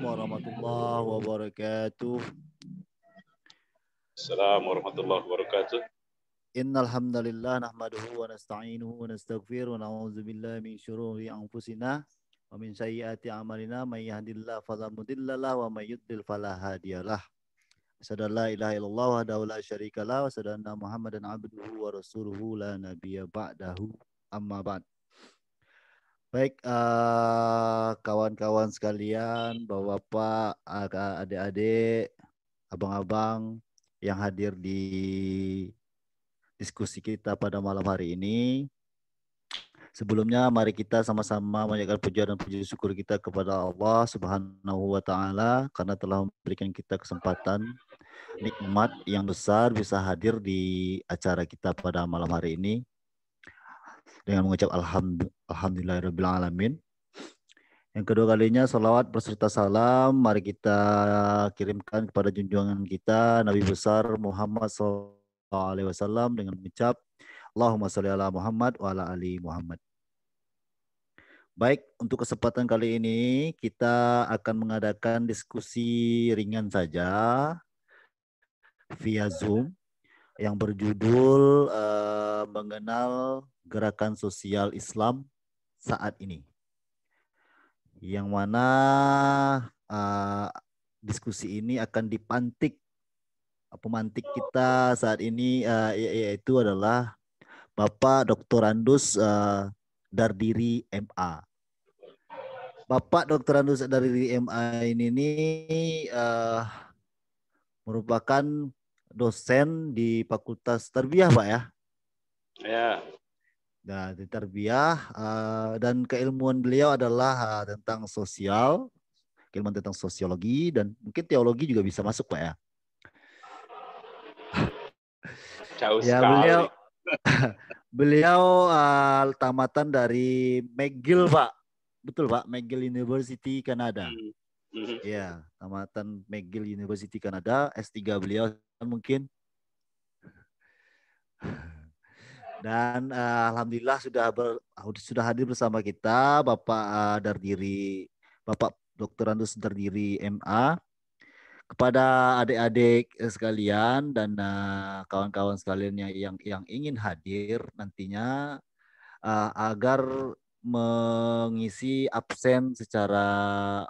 warahmatullahi wabarakatuh. Assalamualaikum warahmatullahi wabarakatuh. Innal hamdalillah nahmaduhu wa nasta'inuhu wa nastaghfiruh wa na'udzu billahi min syururi anfusina wa min sayyiati a'malina may yahdihillahu fala mudilla lahu wa may yudlil fala hadiyalah. Asyhadu an la ilaha illallah wahdahu la syarika lah wa asyhadu anna Muhammadan abduhu wa rasuluhu la nabiyya ba'dahu amma ba'd. Baik, kawan-kawan sekalian, bapak-bapak, adik-adik, abang-abang yang hadir di diskusi kita pada malam hari ini. Sebelumnya mari kita sama-sama menyanyikan puja dan puji syukur kita kepada Allah Subhanahu wa taala karena telah memberikan kita kesempatan nikmat yang besar bisa hadir di acara kita pada malam hari ini dengan mengucap alhamdulillahirabbil alamin. Yang kedua kalinya salawat berserta salam mari kita kirimkan kepada junjungan kita Nabi besar Muhammad SAW dengan mengucap Allahumma sholli ala Muhammad wa ala ali Muhammad. Baik, untuk kesempatan kali ini kita akan mengadakan diskusi ringan saja via Zoom yang berjudul mengenal gerakan sosial Islam saat ini. Yang mana diskusi ini akan pemantik kita saat ini yaitu adalah Bapak Dr. Andus Dardiri MA. Bapak Dr. Andus Dardiri MA ini merupakan dosen di Fakultas Tarbiyah, Pak ya? Ya. Nah, di Tarbiyah dan keilmuan beliau adalah tentang sosial, keilmuan tentang sosiologi dan mungkin teologi juga bisa masuk, Pak ya? Jauh Ya, sekali. beliau tamatan dari McGill, Pak. Betul, Pak, McGill University Kanada. Ya, tamatan McGill University Kanada, S3 beliau mungkin. Dan alhamdulillah sudah hadir bersama kita Bapak Bapak Dr. Andus Dardiri MA. Kepada adik-adik sekalian dan kawan-kawan sekalian yang ingin hadir nantinya agar mengisi absen secara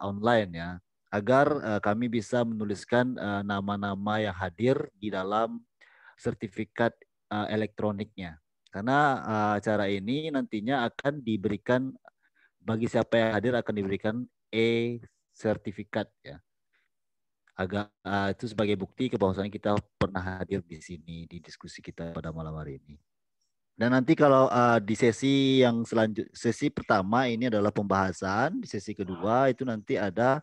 online ya, agar kami bisa menuliskan nama-nama yang hadir di dalam sertifikat elektroniknya. Karena acara ini nantinya akan diberikan bagi siapa yang hadir akan diberikan sertifikat ya. Itu sebagai bukti bahwasannya kita pernah hadir di sini di diskusi kita pada malam hari ini. Dan nanti kalau di sesi yang sesi pertama ini adalah pembahasan, di sesi kedua itu nanti ada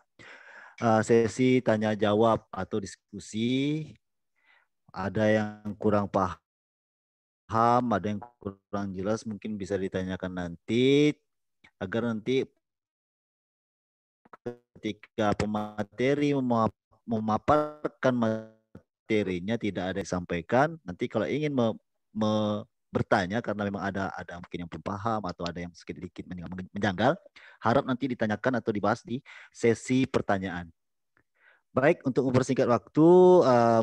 sesi tanya jawab atau diskusi. Ada yang kurang paham, ada yang kurang jelas mungkin bisa ditanyakan nanti agar nanti ketika pemateri memaparkan materinya tidak ada yang disampaikan. Nanti kalau ingin bertanya karena memang ada mungkin yang belum paham atau ada yang sedikit menjanggal, harap nanti ditanyakan atau dibahas di sesi pertanyaan. Baik, untuk mempersingkat waktu,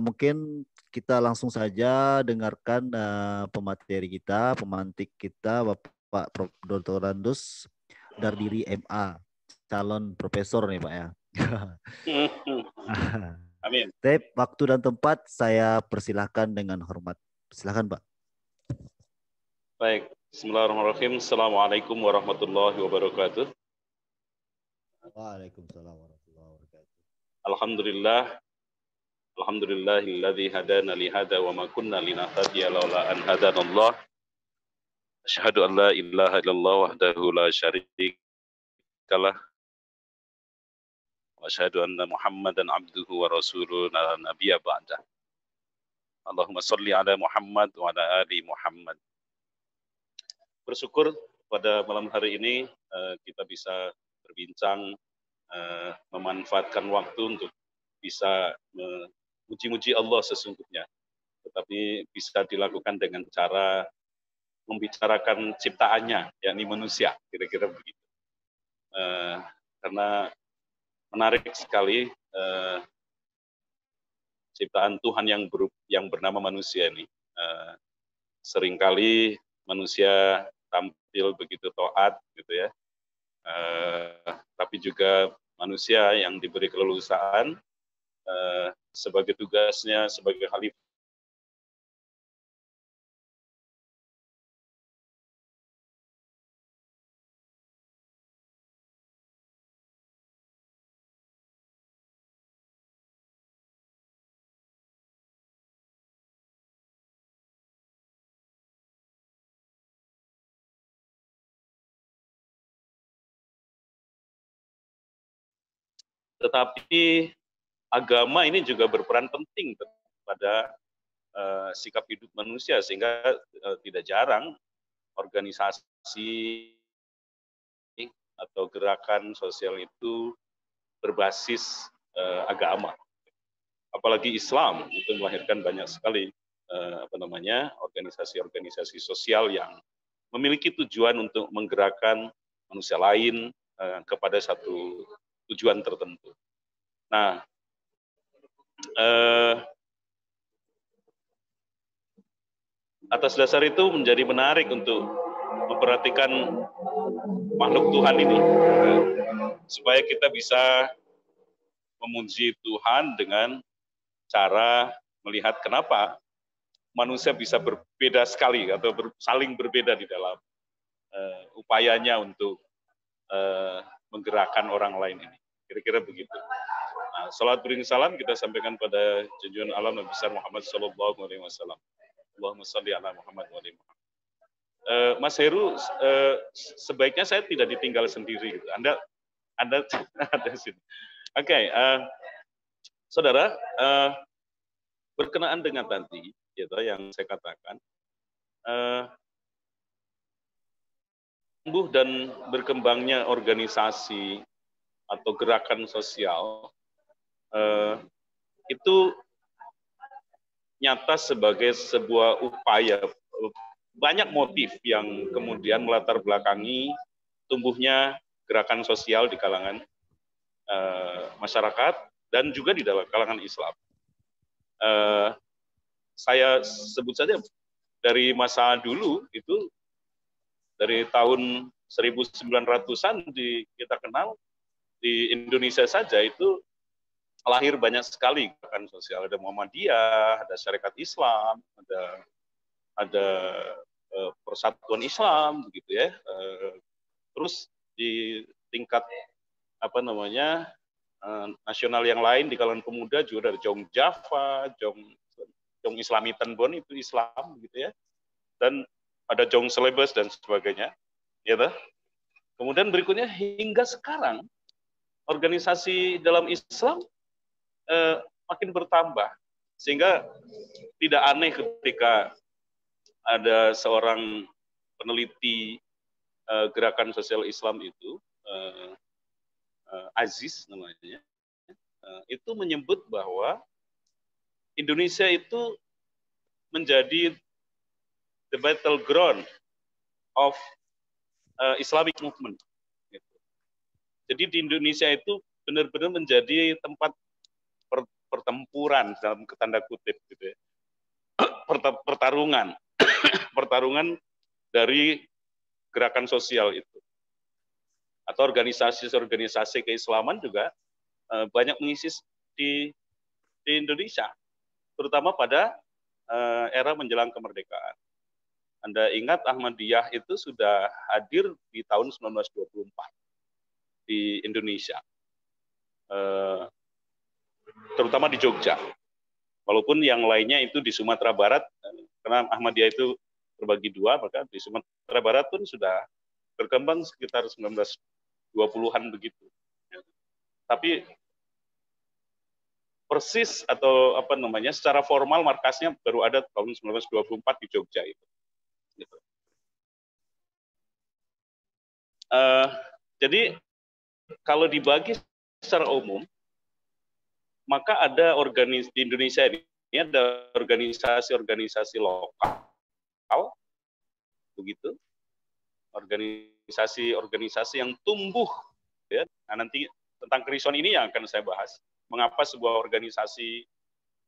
mungkin kita langsung saja dengarkan pemateri kita, pemantik kita, Bapak Prof. Dr. Andus Dardiri MA, calon profesor nih Pak ya. Amin. Tep, waktu dan tempat saya persilahkan dengan hormat. Silakan Pak. Baik, bismillahirrahmanirrahim. Assalamualaikum warahmatullahi wabarakatuh. Waalaikumsalam warahmatullahi wabarakatuh. Alhamdulillahilladzi hadana li hada wa ma kunna linahtadiya laula an hadanallah. Asyhadu an la ilaha illallah wahdahu la syarikalah. Wa asyhadu anna Muhammadan abduhu wa rasuluhu la nabiyya ba'dah. Allahumma sholli ala Muhammad wa ala ali Muhammad. Bersyukur pada malam hari ini kita bisa berbincang, memanfaatkan waktu untuk bisa memuji-muji Allah sesungguhnya. Tetapi bisa dilakukan dengan cara membicarakan ciptaannya, yakni manusia, kira-kira begitu. Karena menarik sekali ciptaan Tuhan yang bernama manusia ini. Seringkali manusia tampil begitu taat, gitu ya. Tapi juga manusia yang diberi keleluasaan sebagai tugasnya sebagai khalifah. Tetapi agama ini juga berperan penting pada sikap hidup manusia, sehingga tidak jarang organisasi atau gerakan sosial itu berbasis agama. Apalagi Islam itu melahirkan banyak sekali organisasi-organisasi sosial yang memiliki tujuan untuk menggerakkan manusia lain kepada satu tujuan tertentu. Nah, atas dasar itu menjadi menarik untuk memperhatikan makhluk Tuhan ini, supaya kita bisa memuji Tuhan dengan cara melihat kenapa manusia bisa berbeda sekali atau saling berbeda di dalam upayanya untuk menggerakkan orang lain ini. Kira-kira begitu. Nah, salat bering salam kita sampaikan pada junjungan alam Nabi besar Muhammad sallallahu alaihi wasallam. Allahumma shalli ala Muhammad wa ali Muhammad. Mas Heru, sebaiknya saya tidak ditinggal sendiri gitu. Anda ada sini. Oke, saudara, berkenaan dengan tadi gitu yang saya katakan, tumbuh dan berkembangnya organisasi atau gerakan sosial itu nyata sebagai sebuah upaya, banyak motif yang kemudian melatar belakangi tumbuhnya gerakan sosial di kalangan masyarakat dan juga di dalam kalangan Islam. Saya sebut saja dari masa dulu itu, dari tahun 1900-an kita kenal di Indonesia saja itu lahir banyak sekali gerakan sosial. Ada Muhammadiyah, ada Syarikat Islam, ada Persatuan Islam, begitu ya. Terus di tingkat nasional yang lain di kalangan pemuda juga ada Jong Java, Jong Islamitan Bon itu Islam, gitu ya. Dan ada Jong Selebes dan sebagainya, gitu. Kemudian berikutnya hingga sekarang organisasi dalam Islam makin bertambah, sehingga tidak aneh ketika ada seorang peneliti gerakan sosial Islam itu, Aziz namanya, itu menyebut bahwa Indonesia itu menjadi the battleground of Islamic movement. Jadi di Indonesia itu benar-benar menjadi tempat pertempuran dalam tanda kutip, gitu ya. Pertarungan dari gerakan sosial itu. Atau organisasi-organisasi keislaman juga banyak mengisi di Indonesia, terutama pada era menjelang kemerdekaan. Anda ingat Ahmadiyah itu sudah hadir di tahun 1924 di Indonesia, terutama di Jogja. Walaupun yang lainnya itu di Sumatera Barat, karena Ahmadiyah itu terbagi dua, maka di Sumatera Barat pun sudah berkembang sekitar 1920-an begitu. Tapi persis atau secara formal markasnya baru ada tahun 1924 di Jogja itu. Gitu. Jadi kalau dibagi secara umum, maka ada di Indonesia ini ada organisasi-organisasi lokal, begitu, organisasi-organisasi yang tumbuh, ya. Nah, nanti tentang kerisauan ini yang akan saya bahas. Mengapa sebuah organisasi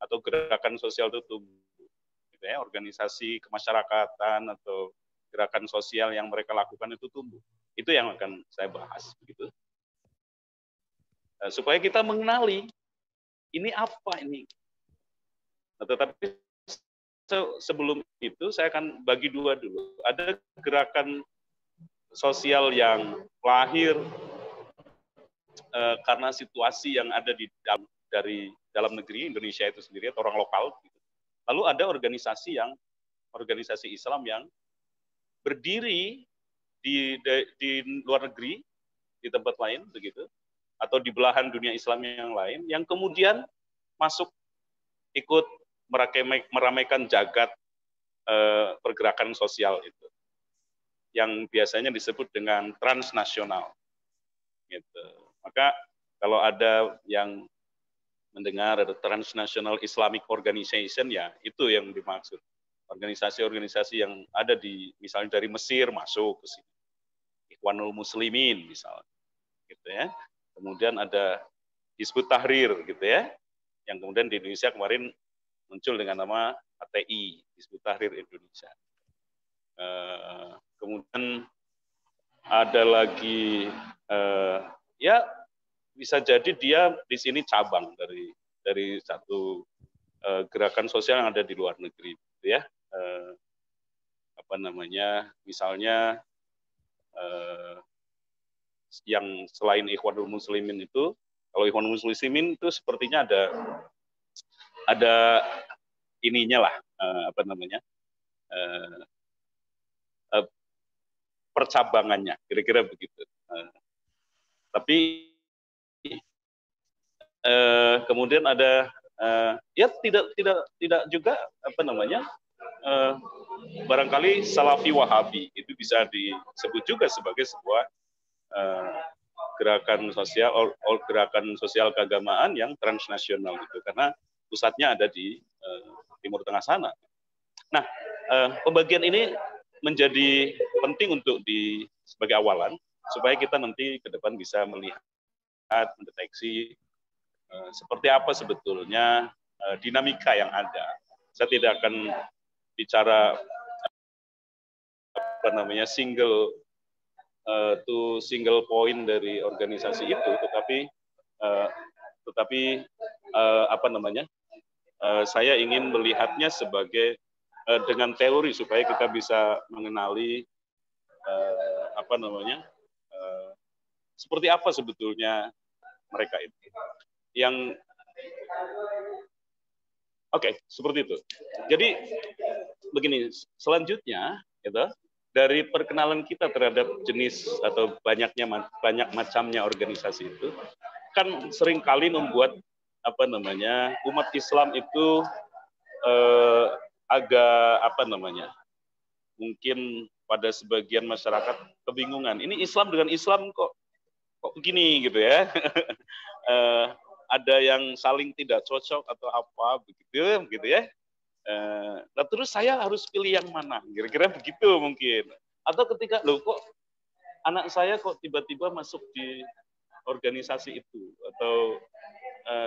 atau gerakan sosial itu tumbuh, gitu ya, organisasi kemasyarakatan atau gerakan sosial yang mereka lakukan itu tumbuh. Itu yang akan saya bahas, begitu. Supaya kita mengenali ini apa ini. Nah, tetapi sebelum itu saya akan bagi dua dulu. Ada gerakan sosial yang lahir karena situasi yang ada di dalam negeri Indonesia itu sendiri atau orang lokal. Lalu ada organisasi Islam yang berdiri di luar negeri, di tempat lain begitu, atau di belahan dunia Islam yang lain, yang kemudian masuk ikut meramaikan jagat pergerakan sosial itu, yang biasanya disebut dengan transnasional. Gitu. Maka kalau ada yang mendengar ada Transnational Islamic Organization, ya itu yang dimaksud. Organisasi-organisasi yang ada misalnya dari Mesir masuk ke sini. Ikhwanul Muslimin misalnya. Gitu ya. Kemudian ada Hizbut Tahrir gitu ya. Yang kemudian di Indonesia kemarin muncul dengan nama HTI, Hizbut Tahrir Indonesia. Kemudian ada lagi ya bisa jadi dia di sini cabang dari satu gerakan sosial yang ada di luar negeri, gitu ya. Misalnya yang selain Ikhwanul Muslimin itu, kalau Ikhwanul Muslimin itu sepertinya ada ininya lah, percabangannya, kira-kira begitu. Tapi kemudian ada ya tidak juga barangkali Salafi Wahabi itu bisa disebut juga sebagai sebuah gerakan sosial keagamaan yang transnasional gitu, karena pusatnya ada di Timur Tengah sana. Nah, pembagian ini menjadi penting untuk sebagai awalan supaya kita nanti ke depan bisa melihat, mendeteksi seperti apa sebetulnya dinamika yang ada. Saya tidak akan bicara single point dari organisasi itu, tetapi saya ingin melihatnya sebagai dengan teori supaya kita bisa mengenali seperti apa sebetulnya mereka itu. Oke, seperti itu. Jadi begini, selanjutnya gitu, dari perkenalan kita terhadap jenis atau banyak macamnya organisasi itu kan seringkali membuat umat Islam itu mungkin pada sebagian masyarakat kebingungan. Ini Islam dengan Islam kok begini gitu ya. Ada yang saling tidak cocok atau apa begitu ya. Nah terus saya harus pilih yang mana? Kira-kira begitu mungkin. Atau ketika kok anak saya kok tiba-tiba masuk di organisasi itu atau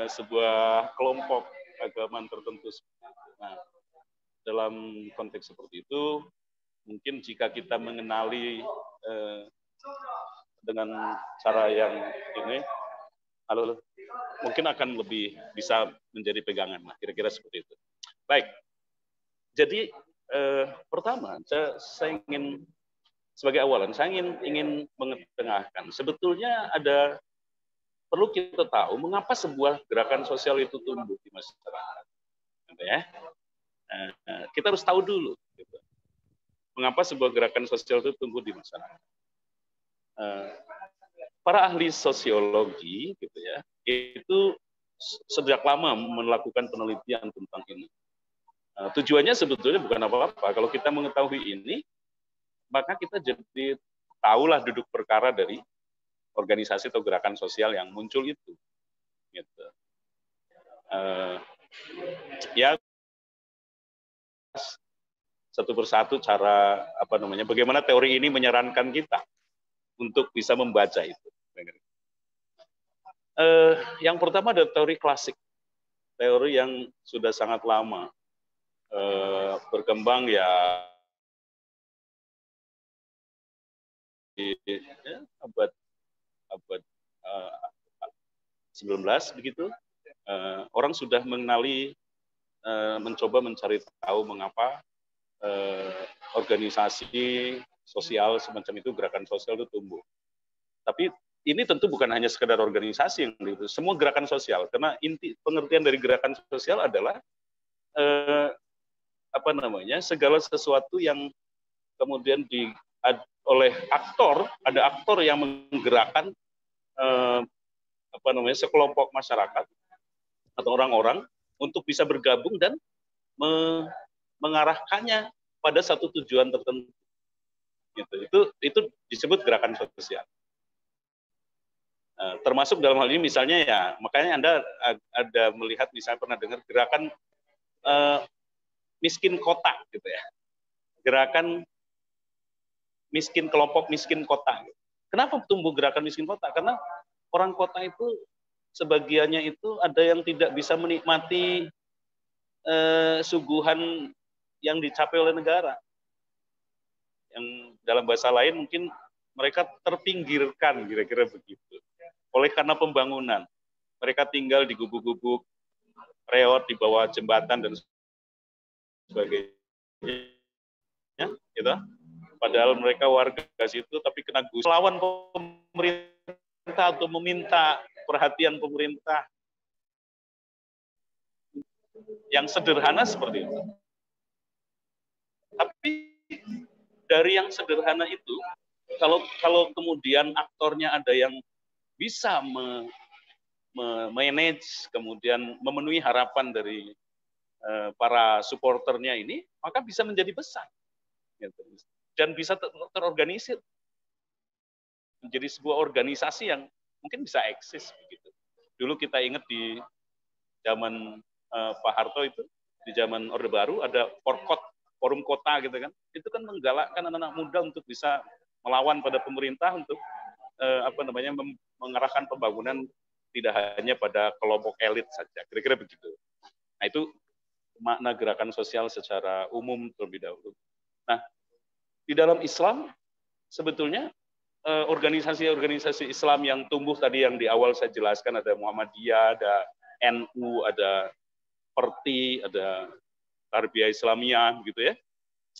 sebuah kelompok keagamaan tertentu. Nah, dalam konteks seperti itu, mungkin jika kita mengenali dengan cara yang ini, mungkin akan lebih bisa menjadi pegangan. Nah, kira-kira seperti itu. Baik. Jadi pertama, saya ingin sebagai awalan, saya ingin mengetengahkan. Sebetulnya perlu kita tahu mengapa sebuah gerakan sosial itu tumbuh di masyarakat. Ya. Kita harus tahu dulu. Gitu. Mengapa sebuah gerakan sosial itu tumbuh di masyarakat. Para ahli sosiologi, gitu ya, itu sejak lama melakukan penelitian tentang ini. Tujuannya sebetulnya bukan apa-apa. Kalau kita mengetahui ini, maka kita jadi tahulah duduk perkara dari organisasi atau gerakan sosial yang muncul itu. Gitu. Ya, satu persatu cara bagaimana teori ini menyarankan kita untuk bisa membaca itu. Yang pertama ada teori klasik, teori yang sudah sangat lama berkembang ya di abad 19 begitu. Orang sudah mengenali, mencoba mencari tahu mengapa organisasi sosial semacam itu, gerakan sosial itu tumbuh. Tapi ini tentu bukan hanya sekedar organisasi yang itu, semua gerakan sosial. Karena inti pengertian dari gerakan sosial adalah segala sesuatu yang kemudian oleh aktor, ada aktor yang menggerakkan sekelompok masyarakat atau orang-orang untuk bisa bergabung dan mengarahkannya pada satu tujuan tertentu. Gitu. Itu disebut gerakan sosial. Termasuk dalam hal ini misalnya ya, makanya Anda ada melihat misalnya pernah dengar gerakan miskin kota gitu ya. Gerakan kelompok miskin kota. Kenapa tumbuh gerakan miskin kota? Karena orang kota itu sebagiannya itu ada yang tidak bisa menikmati suguhan yang dicapai oleh negara. Yang dalam bahasa lain mungkin mereka terpinggirkan, kira-kira begitu. Oleh karena pembangunan, mereka tinggal di gubuk-gubuk, reot di bawah jembatan dan sebagainya, gitu. Padahal mereka warga situ, tapi kena gus lawan pemerintah atau meminta perhatian pemerintah. Yang sederhana seperti itu. Tapi dari yang sederhana itu, kalau kemudian aktornya ada yang bisa manage, kemudian memenuhi harapan dari para supporternya ini, maka bisa menjadi besar. Dan bisa terorganisir. Menjadi sebuah organisasi yang mungkin bisa eksis. Begitu. Dulu kita ingat di zaman Pak Harto itu, di zaman Orde Baru, ada forum kota gitu kan. Itu kan menggalakkan anak-anak muda untuk bisa melawan pada pemerintah untuk mengarahkan pembangunan tidak hanya pada kelompok elit saja, kira-kira begitu. Nah itu makna gerakan sosial secara umum terlebih dahulu. Nah di dalam Islam sebetulnya organisasi-organisasi Islam yang tumbuh tadi yang di awal saya jelaskan, ada Muhammadiyah, ada NU, ada Perti, ada Tarbiyah Islamiyah gitu ya,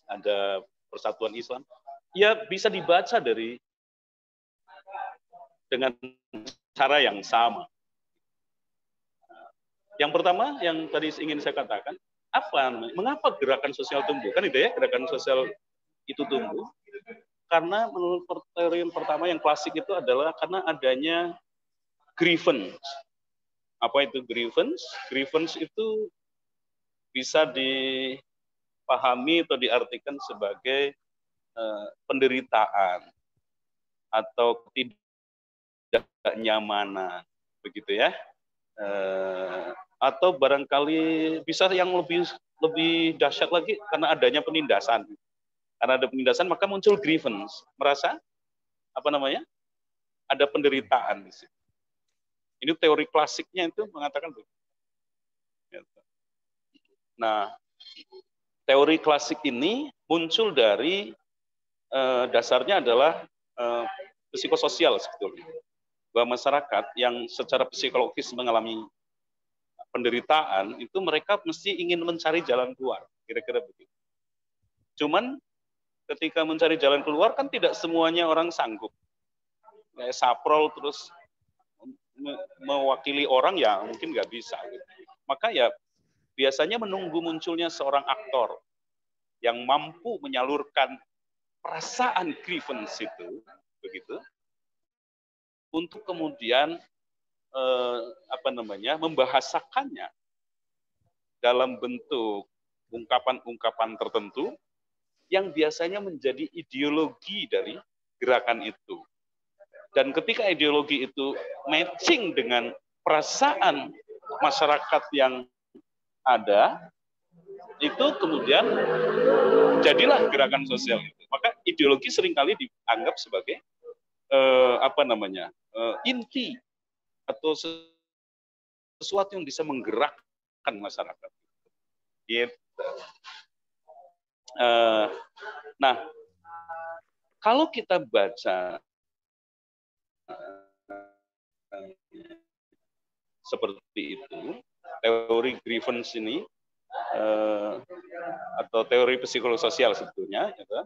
ada Persatuan Islam. Ya bisa dibaca dengan cara yang sama. Yang pertama yang tadi ingin saya katakan, mengapa gerakan sosial tumbuh? Kan itu ya, gerakan sosial itu tumbuh karena menurut teori yang pertama yang klasik itu adalah karena adanya grievance. Apa itu grievance? Grievance itu bisa dipahami atau diartikan sebagai penderitaan atau ketidaknyamanan, begitu ya. Atau barangkali bisa yang lebih dahsyat lagi karena adanya penindasan. Karena ada penindasan maka muncul grievance, merasa ada penderitaan di situ. Ini teori klasiknya itu mengatakan begitu. Nah, teori klasik ini muncul dari dasarnya adalah psikososial sebetulnya. Bahwa masyarakat yang secara psikologis mengalami penderitaan itu mereka mesti ingin mencari jalan keluar, kira-kira begitu. Cuman ketika mencari jalan keluar kan tidak semuanya orang sanggup. Kayak Saprol terus mewakili orang ya mungkin nggak bisa. Gitu. Maka ya biasanya menunggu munculnya seorang aktor yang mampu menyalurkan perasaan grievance itu, begitu, untuk kemudian membahasakannya dalam bentuk ungkapan-ungkapan tertentu yang biasanya menjadi ideologi dari gerakan itu. Dan ketika ideologi itu matching dengan perasaan masyarakat yang ada, itu kemudian jadilah gerakan sosial itu. Maka ideologi seringkali dianggap sebagai inti atau sesuatu yang bisa menggerakkan masyarakat. Gitu. Nah, kalau kita baca seperti itu, teori grievance ini atau teori psikologi sosial sebetulnya, gitu,